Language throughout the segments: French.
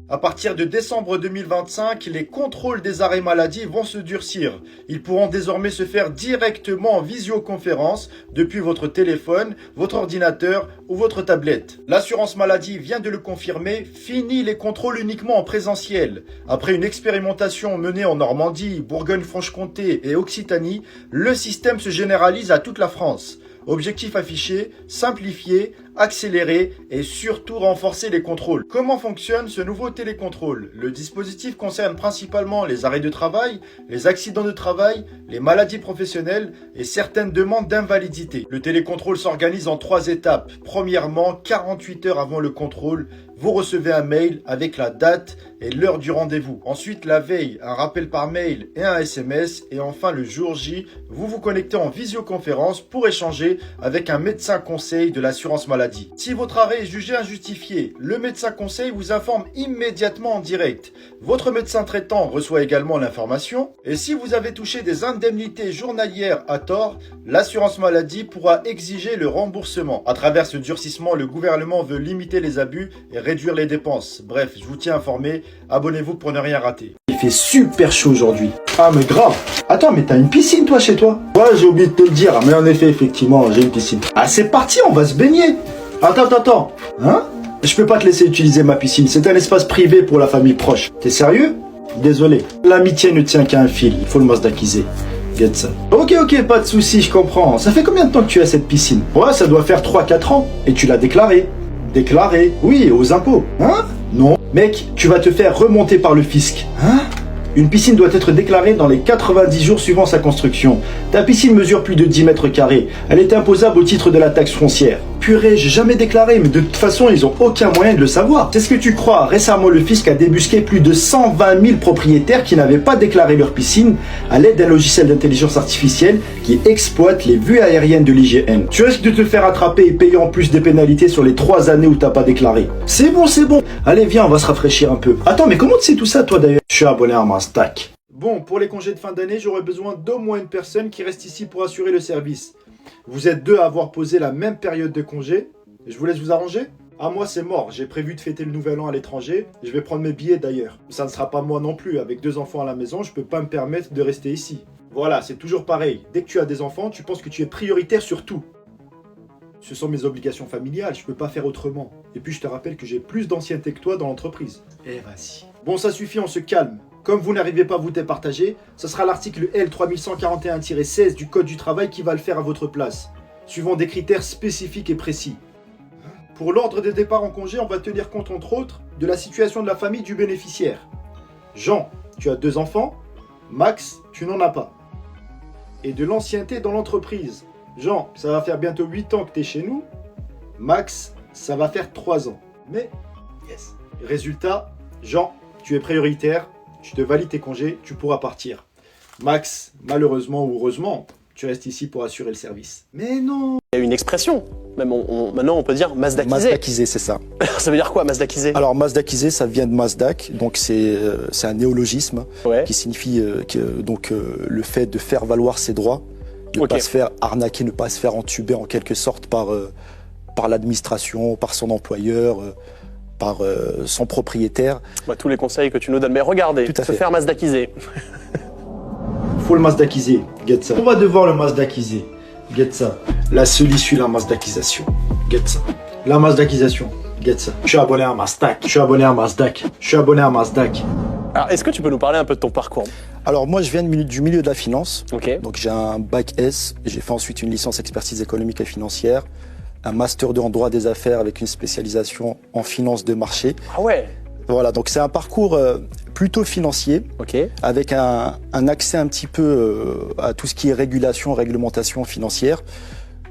À partir de décembre 2025, les contrôles des arrêts maladie vont se durcir. Ils pourront désormais se faire directement en visioconférence depuis votre téléphone, votre ordinateur ou votre tablette. L'assurance maladie vient de le confirmer, fini les contrôles uniquement en présentiel. Après une expérimentation menée en Normandie, Bourgogne-Franche-Comté et Occitanie, le système se généralise à toute la France. Objectif affiché, simplifier, accélérer et surtout renforcer les contrôles. Comment fonctionne ce nouveau télécontrôle? Le dispositif concerne principalement les arrêts de travail, les accidents de travail, les maladies professionnelles et certaines demandes d'invalidité. Le télécontrôle s'organise en 3 étapes. Premièrement, 48 heures avant le contrôle, vous recevez un mail avec la date et l'heure du rendez-vous. Ensuite, la veille, un rappel par mail et un SMS. Et enfin, le jour J, vous vous connectez en visioconférence pour échanger avec un médecin conseil de l'assurance maladie. Si votre arrêt est jugé injustifié, le médecin conseil vous informe immédiatement en direct. Votre médecin traitant reçoit également l'information. Et si vous avez touché des indemnités journalières à tort, l'assurance maladie pourra exiger le remboursement. À travers ce durcissement, le gouvernement veut limiter les abus et réduire les dépenses. Bref, je vous tiens informé. Abonnez-vous pour ne rien rater. Il fait super chaud aujourd'hui. Ah mais grave. Attends, mais t'as une piscine toi chez toi? Ouais, j'ai oublié de te le dire, mais en effet, effectivement, j'ai une piscine. Ah c'est parti, on va se baigner. Attends. Hein? Je peux pas te laisser utiliser ma piscine, c'est un espace privé pour la famille proche. T'es sérieux? Désolé. L'amitié ne tient qu'à un fil, il faut le masdakiser. Get ça. Ok, pas de soucis, je comprends. Ça fait combien de temps que tu as cette piscine? Ouais, ça doit faire 3-4 ans. Et tu l'as déclarée? Déclarée? Oui, aux impôts. Hein? Non. Mec, tu vas te faire remonter par le fisc. Hein? Une piscine doit être déclarée dans les 90 jours suivant sa construction. Ta piscine mesure plus de 10 mètres carrés. Elle est imposable au titre de la taxe foncière. Purée, j'ai jamais déclaré, mais de toute façon, ils ont aucun moyen de le savoir. C'est ce que tu crois. Récemment, le fisc a débusqué plus de 120 000 propriétaires qui n'avaient pas déclaré leur piscine à l'aide d'un logiciel d'intelligence artificielle qui exploite les vues aériennes de l'IGN. Tu risques de te faire attraper et payer en plus des pénalités sur les 3 années où t'as pas déclaré. C'est bon. Allez, viens, on va se rafraîchir un peu. Attends, mais comment tu sais tout ça, toi, d'ailleurs? Je suis abonné à Masdac. Bon, pour les congés de fin d'année, j'aurai besoin d'au moins une personne qui reste ici pour assurer le service. Vous êtes 2 à avoir posé la même période de congé. Je vous laisse vous arranger? Ah, moi, c'est mort. J'ai prévu de fêter le nouvel an à l'étranger. Je vais prendre mes billets d'ailleurs. Ça ne sera pas moi non plus. Avec 2 enfants à la maison, je peux pas me permettre de rester ici. Voilà, c'est toujours pareil. Dès que tu as des enfants, tu penses que tu es prioritaire sur tout. Ce sont mes obligations familiales, je peux pas faire autrement. Et puis je te rappelle que j'ai plus d'ancienneté que toi dans l'entreprise. Eh vas-y. Bon, ça suffit, on se calme. Comme vous n'arrivez pas à vous départager, ce sera l'article L3141-16 du Code du travail qui va le faire à votre place, suivant des critères spécifiques et précis. Pour l'ordre des départs en congé, on va tenir compte entre autres de la situation de la famille du bénéficiaire. Jean, tu as 2 enfants. Max, tu n'en as pas. Et de l'ancienneté dans l'entreprise. Jean, ça va faire bientôt 8 ans que tu es chez nous. Max, ça va faire 3 ans. Mais, yes. Résultat, Jean, tu es prioritaire, je te valide tes congés, tu pourras partir. Max, malheureusement ou heureusement, tu restes ici pour assurer le service. Mais non! Il y a une expression, même maintenant on peut dire masdakiser. Masdakiser, c'est ça. Ça veut dire quoi, masdakiser? Alors masdakiser, ça vient de masdak, donc c'est un néologisme qui signifie le fait de faire valoir ses droits. Ne pas se faire arnaquer, ne pas se faire entuber en quelque sorte par l'administration, par son employeur, par son propriétaire. Tous les conseils que tu nous donnes. Mais regardez, se faire masdakiser. Faut le masdakiser, get ça. On va devoir le masdakiser, get ça. La seule issue, la masdakisation, get ça. La masdakisation, get ça. Je suis abonné à Masdac, je suis abonné à Masdac, je suis abonné à Masdac. Alors, est-ce que tu peux nous parler un peu de ton parcours? Alors moi, je viens du milieu de la finance. Donc j'ai un bac S, j'ai fait ensuite une licence expertise économique et financière, un master 2 en droit des affaires avec une spécialisation en finance de marché. Ah ouais. Voilà, donc c'est un parcours plutôt financier, avec un accès un petit peu à tout ce qui est régulation, réglementation financière.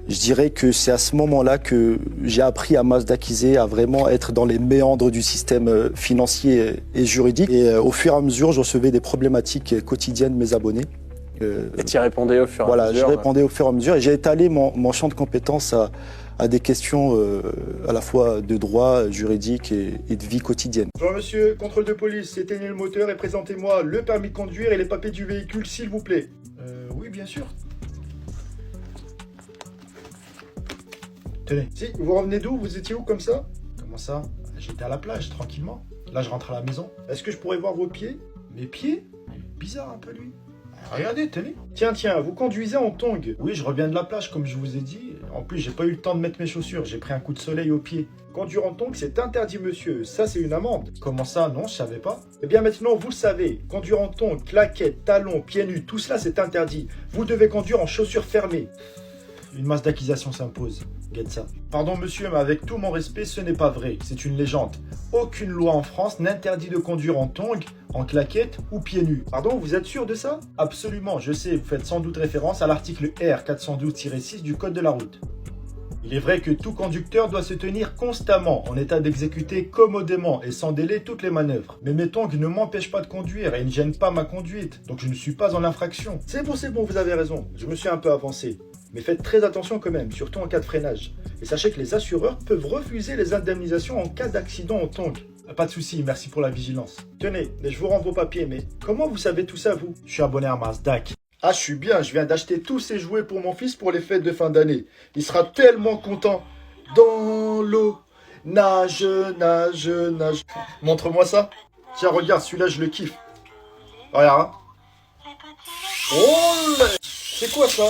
Je dirais que c'est à ce moment-là que j'ai appris à masdakiser, à vraiment être dans les méandres du système financier et juridique. Et au fur et à mesure, je recevais des problématiques quotidiennes de mes abonnés. Et tu y répondais au fur et à mesure? Voilà, je répondais au fur et à mesure. Et j'ai étalé mon champ de compétences à des questions à la fois de droit juridique et de vie quotidienne. Bonjour monsieur, contrôle de police, éteignez le moteur et présentez-moi le permis de conduire et les papiers du véhicule s'il vous plaît. Oui bien sûr. Tenez. Si, vous revenez d'où? Vous étiez où comme ça? Comment ça? J'étais à la plage, tranquillement. Là, je rentre à la maison. Est-ce que je pourrais voir vos pieds? Mes pieds? Bizarre un peu, lui. Regardez, tenez. Tiens, vous conduisez en tongs. Oui, je reviens de la plage, comme je vous ai dit. En plus, j'ai pas eu le temps de mettre mes chaussures. J'ai pris un coup de soleil aux pieds. Conduire en tongs, c'est interdit, monsieur. Ça, c'est une amende. Comment ça? Non, je savais pas. Eh bien, maintenant, vous le savez. Conduire en tongs, claquettes, talons, pieds nus, tout cela, c'est interdit. Vous devez conduire en chaussures fermées. Une masse d'accusation s'impose. Get ça. Pardon, monsieur, mais avec tout mon respect, ce n'est pas vrai. C'est une légende. Aucune loi en France n'interdit de conduire en tongs, en claquettes ou pieds nus. Pardon, vous êtes sûr de ça? Absolument, je sais, vous faites sans doute référence à l'article R 412-6 du Code de la route. Il est vrai que tout conducteur doit se tenir constamment en état d'exécuter commodément et sans délai toutes les manœuvres. Mais mes tongs ne m'empêchent pas de conduire et ne gênent pas ma conduite, donc je ne suis pas en infraction. C'est bon, vous avez raison, je me suis un peu avancé. Mais faites très attention quand même, surtout en cas de freinage. Et sachez que les assureurs peuvent refuser les indemnisations en cas d'accident en tongs. Pas de souci, merci pour la vigilance. Tenez, je vous rends vos papiers, mais comment vous savez tout ça, vous? Je suis abonné à Mazdak. Ah, je suis bien, je viens d'acheter tous ces jouets pour mon fils pour les fêtes de fin d'année. Il sera tellement content. Dans l'eau, nage. Montre-moi ça. Tiens, regarde, celui-là, je le kiffe. Regarde. Hein. Oh là. C'est quoi ça?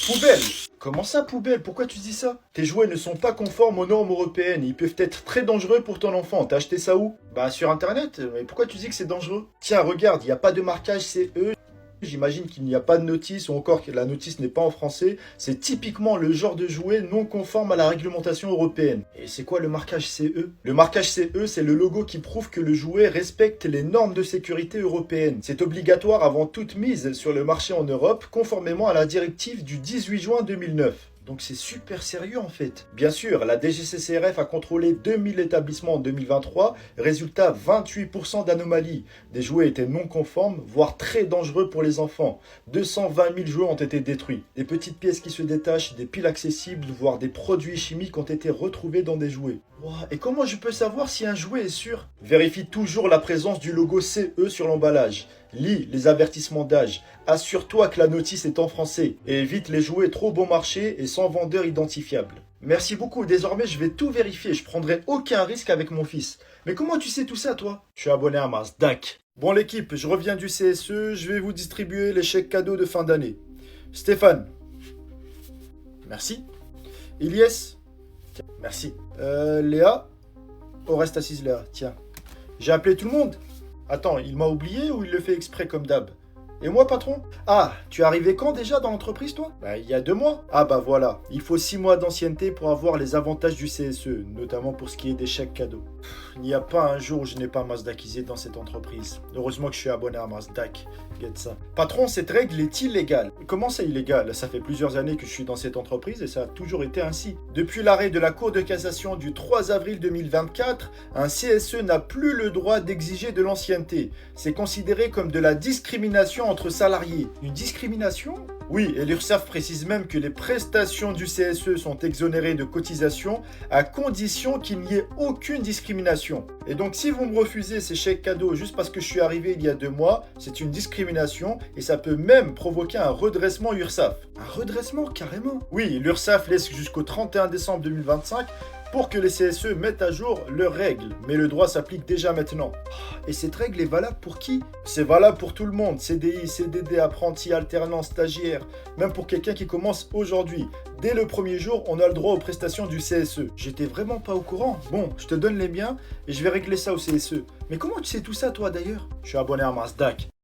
Poubelle. Comment ça, poubelle? Pourquoi tu dis ça? Tes jouets ne sont pas conformes aux normes européennes. Ils peuvent être très dangereux pour ton enfant. T'as acheté ça où? Bah, sur Internet. Mais pourquoi tu dis que c'est dangereux? Tiens, regarde, il n'y a pas de marquage CE. J'imagine qu'il n'y a pas de notice ou encore que la notice n'est pas en français. C'est typiquement le genre de jouet non conforme à la réglementation européenne. Et c'est quoi le marquage CE? Le marquage CE, c'est le logo qui prouve que le jouet respecte les normes de sécurité européennes. C'est obligatoire avant toute mise sur le marché en Europe, conformément à la directive du 18 juin 2009. Donc c'est super sérieux en fait. Bien sûr, la DGCCRF a contrôlé 2000 établissements en 2023. Résultat, 28% d'anomalies. Des jouets étaient non conformes, voire très dangereux pour les enfants. 220 000 jouets ont été détruits. Des petites pièces qui se détachent, des piles accessibles, voire des produits chimiques ont été retrouvés dans des jouets. Wow. Et comment je peux savoir si un jouet est sûr? Vérifie toujours la présence du logo CE sur l'emballage. Lis les avertissements d'âge. Assure-toi que la notice est en français et évite les jouets trop bon marché et sans vendeur identifiable. Merci beaucoup, désormais je vais tout vérifier, je prendrai aucun risque avec mon fils. Mais comment tu sais tout ça toi? Je suis abonné à Mazdak. Bon l'équipe, je reviens du CSE, je vais vous distribuer les chèques cadeaux de fin d'année. Stéphane. Merci. Ilyes. Tiens, merci. Léa. Oh, reste assise Léa, tiens. J'ai appelé tout le monde. Attends, il m'a oublié ou il le fait exprès comme d'hab? Et moi, patron? Ah, tu es arrivé quand déjà dans l'entreprise, toi? Bah, il y a 2 mois. Ah bah voilà, il faut 6 mois d'ancienneté pour avoir les avantages du CSE, notamment pour ce qui est des chèques cadeaux. Il n'y a pas un jour où je n'ai pas Mazdakisé dans cette entreprise. Heureusement que je suis abonné à Mazdak. Get ça. Patron, cette règle est illégale. Comment c'est illégal? Ça fait plusieurs années que je suis dans cette entreprise et ça a toujours été ainsi. Depuis l'arrêt de la Cour de cassation du 3 avril 2024, un CSE n'a plus le droit d'exiger de l'ancienneté. C'est considéré comme de la discrimination entre salariés. Une discrimination? Oui, et l'URSSAF précise même que les prestations du CSE sont exonérées de cotisations à condition qu'il n'y ait aucune discrimination. Et donc si vous me refusez ces chèques cadeaux juste parce que je suis arrivé il y a 2 mois, c'est une discrimination et ça peut même provoquer un redressement URSSAF. Un redressement carrément? Oui, l'URSSAF laisse jusqu'au 31 décembre 2025 pour que les CSE mettent à jour leurs règles, mais le droit s'applique déjà maintenant. Et cette règle est valable pour qui? C'est valable pour tout le monde, CDI, CDD, apprenti, alternant, stagiaire, même pour quelqu'un qui commence aujourd'hui. Dès le premier jour, on a le droit aux prestations du CSE. J'étais vraiment pas au courant. Bon, je te donne les miens et je vais régler ça au CSE. Mais comment tu sais tout ça toi d'ailleurs? Je suis abonné à Mazdak.